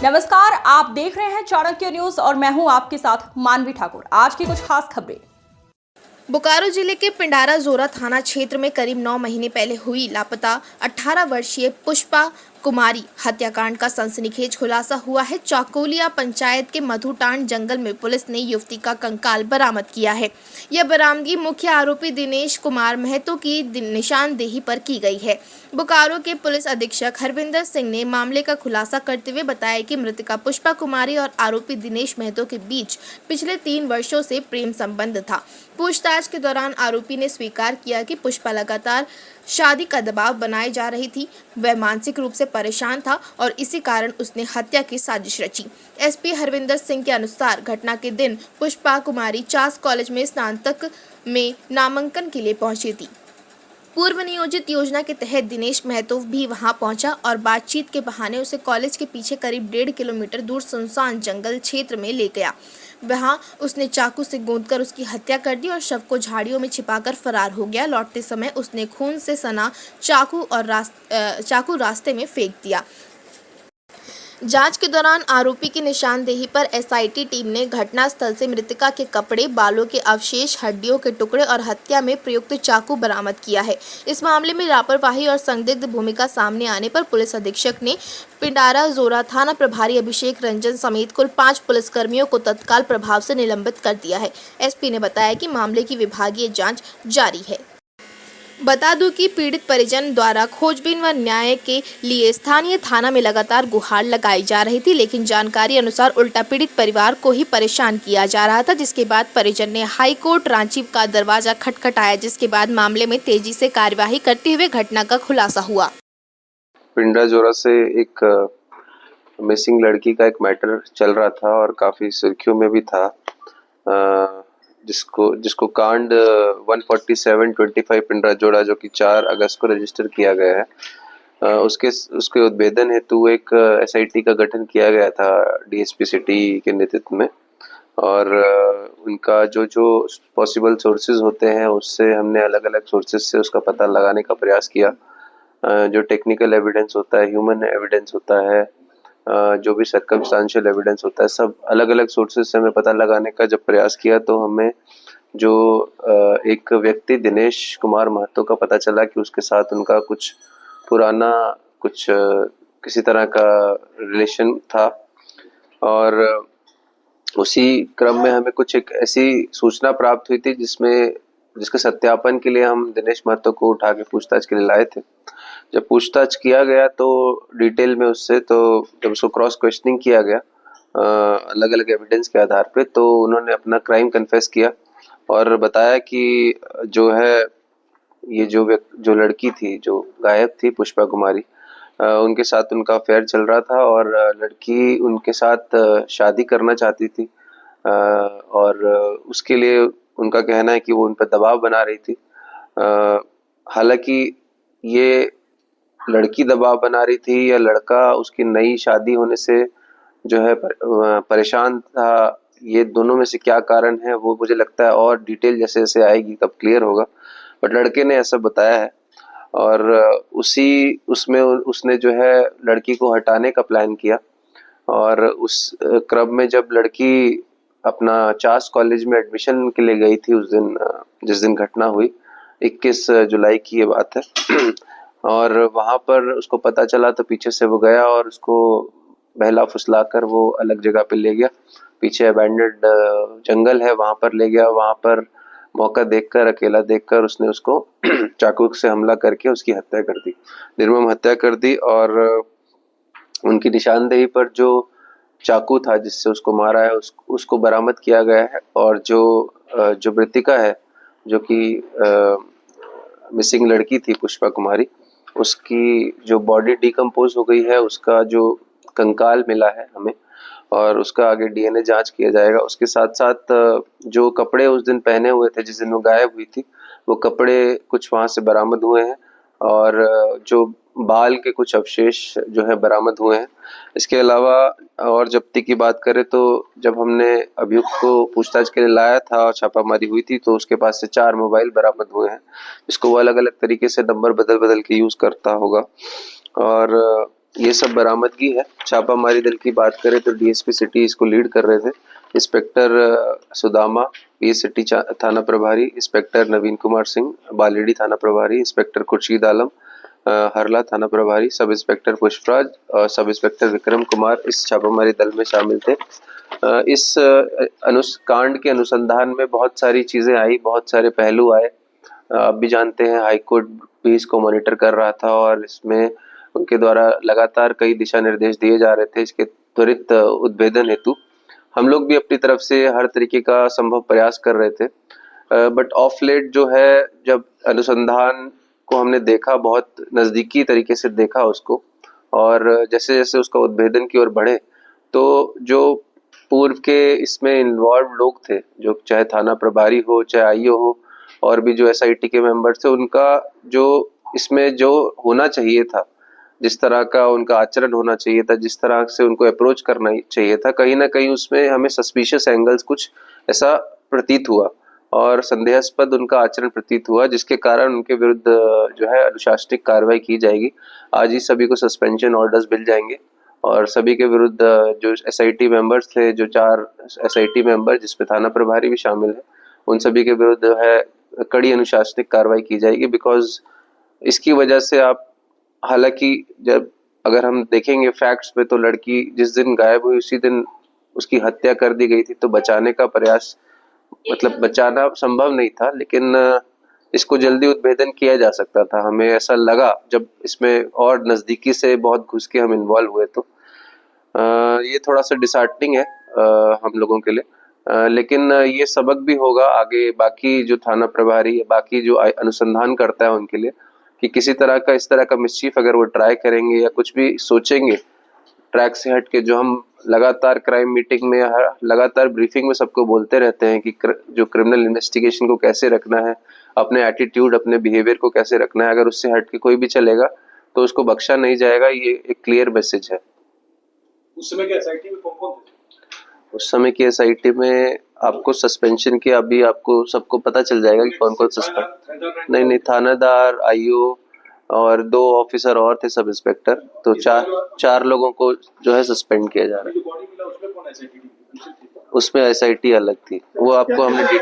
नमस्कार, आप देख रहे हैं चाणक्य न्यूज और मैं हूं आपके साथ मानवी ठाकुर। आज की कुछ खास खबरें। बोकारो जिले के पिंडारा जोरा थाना क्षेत्र में करीब 9 महीने पहले हुई लापता 18 वर्षीय पुष्पा कुमारी हत्याकांड का सनसनीखेज खुलासा हुआ है। चाकोलिया पंचायत के मधुटांड जंगल में पुलिस ने युवती का कंकाल बरामद किया है। यह बरामदगी मुख्य आरोपी दिनेश कुमार महतो की निशानदेही पर की गई है। बोकारो के पुलिस अधीक्षक हरविंदर सिंह ने मामले का खुलासा करते हुए बताया कि मृतका पुष्पा कुमारी और आरोपी दिनेश महतो के बीच पिछले 3 वर्षों से प्रेम संबंध था। पूछताछ के दौरान आरोपी ने स्वीकार किया कि पुष्पा लगातार शादी का दबाव बनाए जा रही थी। वह मानसिक रूप से परेशान था और इसी कारण उसने हत्या की साजिश रची। एसपी हरविंदर सिंह के अनुसार घटना के दिन पुष्पा कुमारी चास कॉलेज में स्नातक में नामांकन के लिए पहुंची थी। पूर्व नियोजित योजना के तहत दिनेश महतो भी वहां पहुंचा और बातचीत के बहाने उसे कॉलेज के पीछे करीब 1.5 किलोमीटर दूर सुनसान जंगल क्षेत्र में ले गया। वहां उसने चाकू से गोंदकर उसकी हत्या कर दी और शव को झाड़ियों में छिपाकर फरार हो गया। लौटते समय उसने खून से सना चाकू रास्ते में फेंक दिया। जांच के दौरान आरोपी की निशानदेही पर एसआईटी टीम ने घटनास्थल से मृतका के कपड़े, बालों के अवशेष, हड्डियों के टुकड़े और हत्या में प्रयुक्त चाकू बरामद किया है। इस मामले में लापरवाही और संदिग्ध भूमिका सामने आने पर पुलिस अधीक्षक ने पिंडारा जोरा थाना प्रभारी अभिषेक रंजन समेत कुल 5 पुलिसकर्मियों को तत्काल प्रभाव से निलंबित कर दिया है। एसपी ने बताया कि मामले की विभागीय जाँच जारी है। बता दूं कि पीड़ित परिजन द्वारा खोजबीन व न्याय के लिए स्थानीय थाना में लगातार गुहार लगाई जा रही थी, लेकिन जानकारी अनुसार उल्टा पीड़ित परिवार को ही परेशान किया जा रहा था, जिसके बाद परिजन ने हाई कोर्ट रांची का दरवाजा खटखटाया, जिसके बाद मामले में तेजी से कार्यवाही करते हुए घटना का खुलासा हुआ। पिंडा जोरा से एक मिसिंग लड़की का एक मैटर चल रहा था और काफी सुर्खियों में भी था, जिसको कांड 147/25 पिंडरा जोड़ा जो कि 4 अगस्त को रजिस्टर किया गया है, उसके उद्भेदन हेतु एक एसआईटी का गठन किया गया था डीएसपी सिटी के नेतृत्व में। और उनका जो पॉसिबल सोर्सेज होते हैं उससे हमने अलग अलग सोर्सेज से उसका पता लगाने का प्रयास किया। जो टेक्निकल एविडेंस होता है, ह्यूमन एविडेंस होता है, जो भी सर्कमस्टांशियल एविडेंस होता है, सब अलग अलग सोर्सेज से हमें पता लगाने का जब प्रयास किया तो हमें जो एक व्यक्ति दिनेश कुमार महतो का पता चला कि उसके साथ उनका कुछ पुराना किसी तरह का रिलेशन था। और उसी क्रम में हमें कुछ एक ऐसी सूचना प्राप्त हुई थी जिसके सत्यापन के लिए हम दिनेश महतो को उठा के पूछताछ के लिए लाए थे। जब पूछताछ किया गया तो डिटेल में उससे, तो जब उसको क्रॉस क्वेश्चनिंग किया गया अलग अलग एविडेंस के आधार पे, तो उन्होंने अपना क्राइम कन्फेस किया और बताया कि जो है ये जो लड़की थी जो गायब थी, पुष्पा कुमारी, उनके साथ उनका अफेयर चल रहा था और लड़की उनके साथ शादी करना चाहती थी। और उसके लिए उनका कहना है कि वो उन पर दबाव बना रही थी। हालांकि ये लड़की दबाव बना रही थी या लड़का उसकी नई शादी होने से जो है परेशान था, ये दोनों में से क्या कारण है वो मुझे लगता है और डिटेल जैसे जैसे आएगी तब क्लियर होगा। बट लड़के ने ऐसा बताया है और उसमें उसने जो है लड़की को हटाने का प्लान किया। और उस क्रम में जब लड़की अपना चास कॉलेज में एडमिशन के लिए गई थी उस दिन, जिस दिन घटना हुई, 21 जुलाई की ये बात है, और वहां पर उसको पता चला तो पीछे से वो गया और उसको बहला फुसला कर वो अलग जगह पे ले गया। पीछे अबैंडन्ड जंगल है, वहां पर ले गया। वहां पर मौका देखकर, अकेला देखकर उसने उसको चाकू से हमला करके उसकी हत्या कर दी, निर्मम हत्या कर दी। और उनकी निशानदेही पर जो चाकू था जिससे उसको मारा है उसको बरामद किया गया है। और जो मृतिका है, जो कि मिसिंग लड़की थी पुष्पा कुमारी, उसकी जो बॉडी डिकम्पोज हो गई है, उसका जो कंकाल मिला है हमें और उसका आगे डीएनए जांच किया जाएगा। उसके साथ साथ जो कपड़े उस दिन पहने हुए थे जिस दिन वो गायब हुई थी, वो कपड़े कुछ वहां से बरामद हुए हैं और जो बाल के कुछ अवशेष जो है बरामद हुए हैं। इसके अलावा और जब्ती की बात करें तो जब हमने अभियुक्त को पूछताछ के लिए लाया था और छापामारी हुई थी तो उसके पास से 4 मोबाइल बरामद हुए हैं, जिसको वो अलग अलग तरीके से नंबर बदल बदल के यूज करता होगा। और ये सब बरामदगी है। छापामारी दल की बात करें तो डीएसपी सिटी इसको लीड कर रहे थे। इंस्पेक्टर सुदामा पीएस सिटी थाना प्रभारी, इंस्पेक्टर नवीन कुमार सिंह बालेडी थाना प्रभारी, इंस्पेक्टर खुर्शीद आलम हरला थाना प्रभारी, सब इंस्पेक्टर पुष्पराज और सब इंस्पेक्टर विक्रम कुमार इस छापामारी दल में शामिल थे। इस कांड के अनुसंधान में बहुत सारी चीजें आई, बहुत सारे पहलू आए। आप भी जानते हैं हाईकोर्ट भी इसको मॉनिटर कर रहा था और इसमें उनके द्वारा लगातार कई दिशा निर्देश दिए जा रहे थे इसके त्वरित उद्भेदन हेतु। हम लोग भी अपनी तरफ से हर तरीके का संभव प्रयास कर रहे थे, बट ऑफ लेट जो है जब अनुसंधान को हमने देखा, बहुत नज़दीकी तरीके से देखा उसको, और जैसे जैसे उसका उद्भेदन की ओर बढ़े तो जो पूर्व के इसमें इन्वॉल्व लोग थे, जो चाहे थाना प्रभारी हो, चाहे आईओ हो, और भी जो एसआईटी के मेंबर्स थे, उनका जो इसमें जो होना चाहिए था, जिस तरह का उनका आचरण होना चाहिए था, जिस तरह से उनको अप्रोच करना चाहिए था, कहीं ना कहीं उसमें हमें सस्पिशियस एंगल्स कुछ ऐसा प्रतीत हुआ और संदेहास्पद उनका आचरण प्रतीत हुआ, जिसके कारण उनके विरुद्ध जो है अनुशासनिक कार्रवाई की जाएगी। आज ही सभी को सस्पेंशन ऑर्डर्स मिल जाएंगे और सभी के विरुद्ध जो एसआईटी मेंबर्स थे, जो 4 एसआईटी मेंबर जिसमें थाना प्रभारी भी शामिल है, उन सभी के विरुद्ध है कड़ी अनुशासनिक कार्रवाई की जाएगी। बिकॉज इसकी वजह से आप, हालांकि जब अगर हम देखेंगे फैक्ट्स में, तो लड़की जिस दिन गायब हुई उसी दिन उसकी हत्या कर दी गई थी, तो बचाने का प्रयास, मतलब बचाना संभव नहीं था, लेकिन इसको जल्दी उद्भेदन किया जा सकता था। हमें ऐसा लगा जब इसमें और नज़दीकी से बहुत घुस के हम इन्वॉल्व हुए, तो ये थोड़ा सा डिसहार्टनिंग है हम लोगों के लिए, लेकिन ये सबक भी होगा आगे बाकी जो थाना प्रभारी या बाकी जो अनुसंधान करता है उनके लिए, कि किसी तरह का इस तरह का मिसचीफ अगर वो ट्राई करेंगे या कुछ भी सोचेंगे ट्रैक से हट के, जो हम लगातार क्राइम मीटिंग में, लगातार ब्रीफिंग में सबको बोलते रहते हैं कि जो क्रिमिनल इन्वेस्टिगेशन को कैसे रखना है, अपने एटीट्यूड, अपने बिहेवियर को कैसे रखना है, अगर उससे हट के कोई भी चलेगा तो उसको बख्शा नहीं जाएगा। ये एक क्लियर मैसेज है। उस समय के एसआईटी में कौन-कौन थे? उस समय की एसआईटी में आपको सस्पेंशन के अभी आपको सबको पता चल जाएगा कि कौन कौन सस्पेंड। नहीं, थानेदार, आईओ और 2 ऑफिसर और थे, सब इंस्पेक्टर, तो 4 लोगों को जो है सस्पेंड किया जा रहा है। जो बॉडी मिला उसमें कौन एसआईटी थी? उसमें एसआईटी अलग थी, वो आपको हमने डिटेल